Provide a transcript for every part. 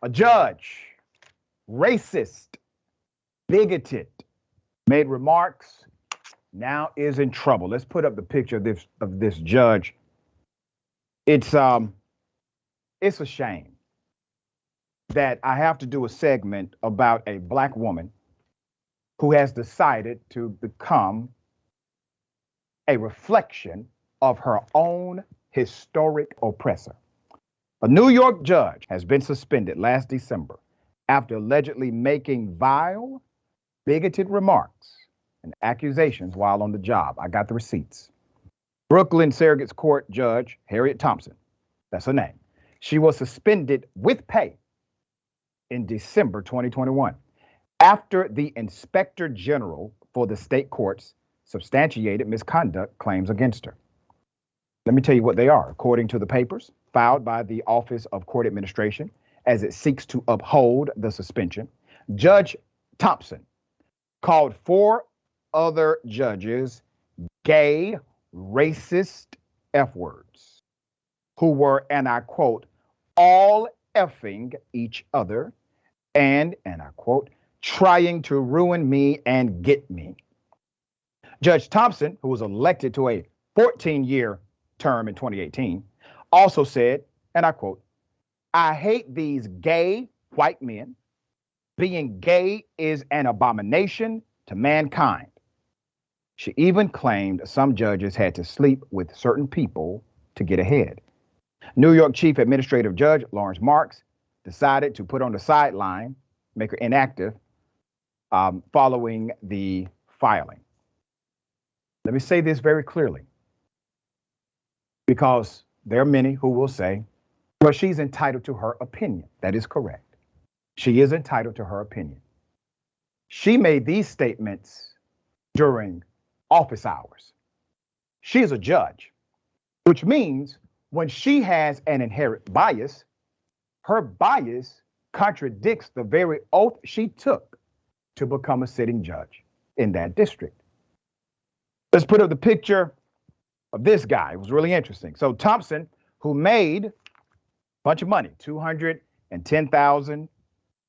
A judge, racist, bigoted, made remarks, now is in trouble. Let's put up the picture of this judge. It's a shame that I have to do a segment about a black woman who has decided to become a reflection of her own historic oppressor. A New York judge has been suspended last December after allegedly making vile, bigoted remarks and accusations while on the job. I got the receipts. Brooklyn Surrogates Court Judge Harriet Thompson, that's her name. She was suspended with pay in December 2021 after the Inspector General for the state courts substantiated misconduct claims against her. Let me tell you what they are. According to the papers filed by the Office of Court Administration as it seeks to uphold the suspension, Judge Thompson called 4 other judges gay, racist F-words who were, and I quote, all effing each other and I quote, trying to ruin me and get me. Judge Thompson, who was elected to a 14-year term in 2018, also said, and I quote, I hate these gay white men. Being gay is an abomination to mankind. She even claimed some judges had to sleep with certain people to get ahead. New York Chief Administrative Judge Lawrence Marks decided to put on the sideline, make her inactive, following the filing. Let me say this very clearly, because there are many who will say, well, she's entitled to her opinion. That is correct. She is entitled to her opinion. She made these statements during office hours. She is a judge, which means when she has an inherent bias, her bias contradicts the very oath she took to become a sitting judge in that district. Let's put up the picture of this guy. It was really interesting. So Thompson, who made a bunch of money, $210,000,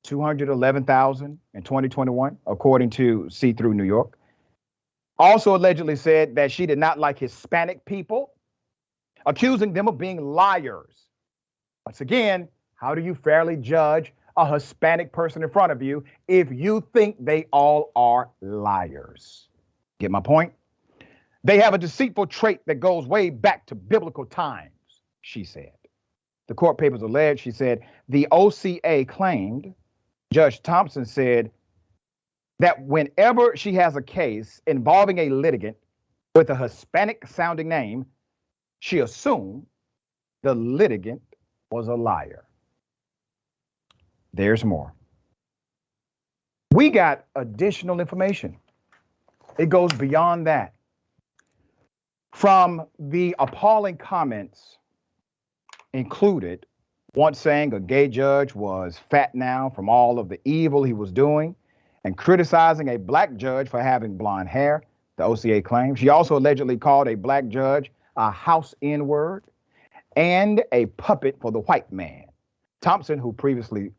$211,000 in 2021, according to See Through New York, also allegedly said that she did not like Hispanic people, accusing them of being liars. Once again, how do you fairly judge a Hispanic person in front of you if you think they all are liars? Get my point? They have a deceitful trait that goes way back to biblical times, she said. The court papers allege, she said, the OCA claimed, Judge Thompson said, that whenever she has a case involving a litigant with a Hispanic sounding name, she assumed the litigant was a liar. There's more. We got additional information. It goes beyond that. From the appalling comments included, one saying a gay judge was fat now from all of the evil he was doing, and criticizing a black judge for having blonde hair, the OCA claims. She also allegedly called a black judge a house N-word and a puppet for the white man. Thompson, who previously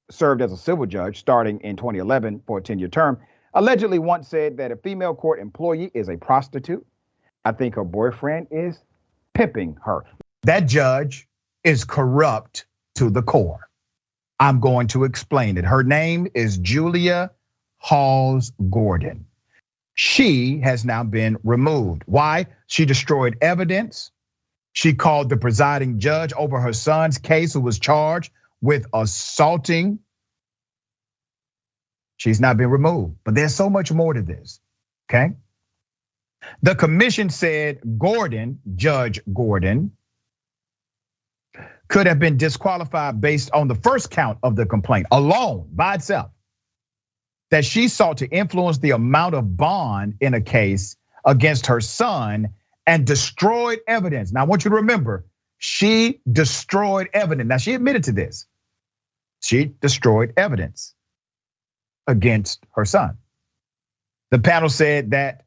served as a civil judge starting in 2011 for a 10-year term, allegedly once said that a female court employee is a prostitute. I think her boyfriend is pimping her. That judge is corrupt to the core. I'm going to explain it. Her name is Julia Hawes Gordon. She has now been removed. Why? She destroyed evidence. She called the presiding judge over her son's case, who was charged with assaulting. She's not been removed, but there's so much more to this, okay? The commission said Gordon, Judge Gordon, could have been disqualified based on the first count of the complaint alone by itself, that she sought to influence the amount of bond in a case against her son and destroyed evidence. Now, I want you to remember, she destroyed evidence. Now, she admitted to this. She destroyed evidence against her son. The panel said that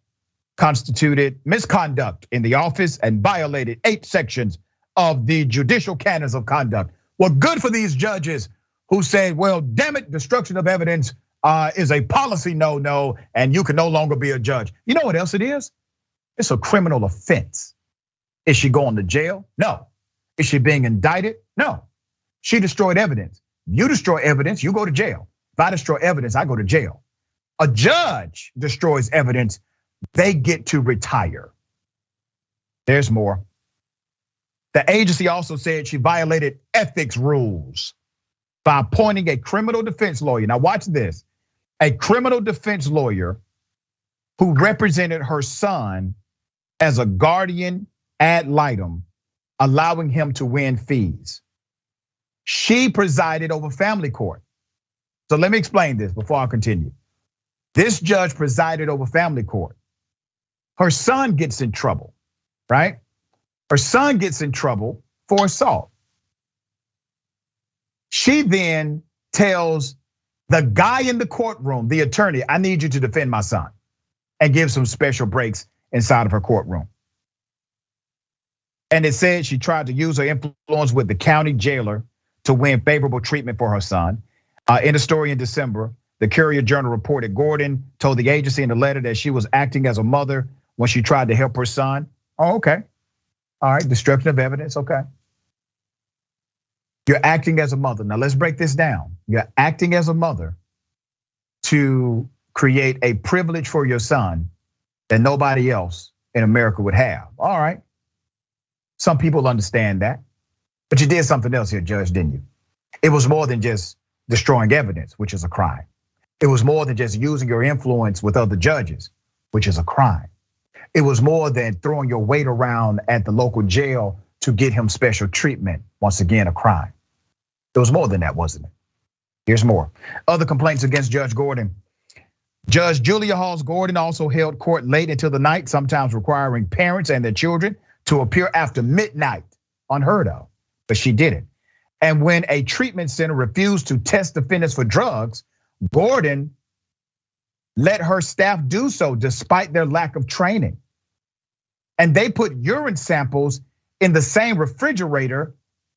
constituted misconduct in the office and violated 8 sections of the judicial canons of conduct. Well, good for these judges who said, well, damn it, destruction of evidence is a policy no, and you can no longer be a judge. You know what else it is? It's a criminal offense. Is she going to jail? No. Is she being indicted? No. She destroyed evidence. You destroy evidence, you go to jail. If I destroy evidence, I go to jail. A judge destroys evidence, they get to retire. There's more. The agency also said she violated ethics rules by appointing a criminal defense lawyer. Now watch this. A criminal defense lawyer who represented her son as a guardian ad litem, allowing him to win fees. She presided over family court. So let me explain this before I continue. This judge presided over family court. Her son gets in trouble, right? Her son gets in trouble for assault. She then tells the guy in the courtroom, the attorney, I need you to defend my son, and gives some special breaks inside of her courtroom. And it said she tried to use her influence with the county jailer to win favorable treatment for her son. In a story in December, the Courier Journal reported Gordon told the agency in the letter that she was acting as a mother when she tried to help her son. Oh, okay. All right, destruction of evidence, okay. You're acting as a mother. Now let's break this down. You're acting as a mother to create a privilege for your son that nobody else in America would have. All right. Some people understand that, but you did something else here, Judge, didn't you? It was more than just destroying evidence, which is a crime. It was more than just using your influence with other judges, which is a crime. It was more than throwing your weight around at the local jail to get him special treatment. Once again, a crime. It was more than that, wasn't it? Here's more. Other complaints against Judge Gordon. Judge Julia Hawes Gordon also held court late into the night, sometimes requiring parents and their children to appear after midnight. Unheard of, but she did it. And when a treatment center refused to test defendants for drugs, Gordon let her staff do so despite their lack of training. And they put urine samples in the same refrigerator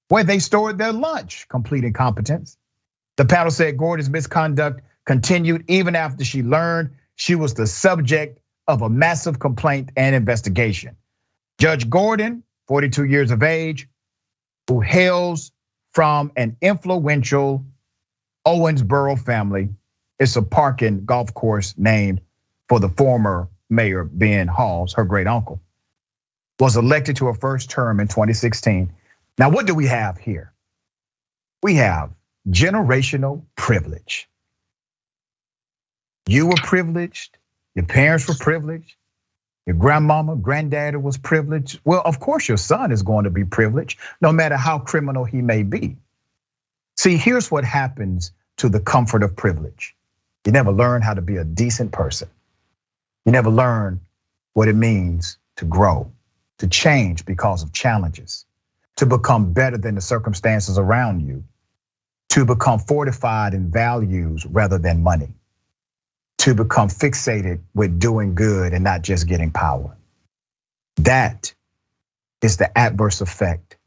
where they stored their lunch. Complete incompetence. The panel said Gordon's misconduct continued even after she learned she was the subject of a massive complaint and investigation. Judge Gordon, 42 years of age, who hails from an influential Owensboro family. It's a park and golf course named for the former mayor, Ben Hawes, her great uncle, was elected to her first term in 2016. Now, what do we have here? We have generational privilege. You were privileged, your parents were privileged, your grandmama, granddaddy was privileged. Well, of course your son is going to be privileged, no matter how criminal he may be. See, here's what happens to the comfort of privilege. You never learn how to be a decent person. You never learn what it means to grow, to change because of challenges, to become better than the circumstances around you, to become fortified in values rather than money, to become fixated with doing good and not just getting power. That is the adverse effect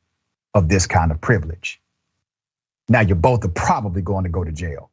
of this kind of privilege. Now, you both are probably going to go to jail.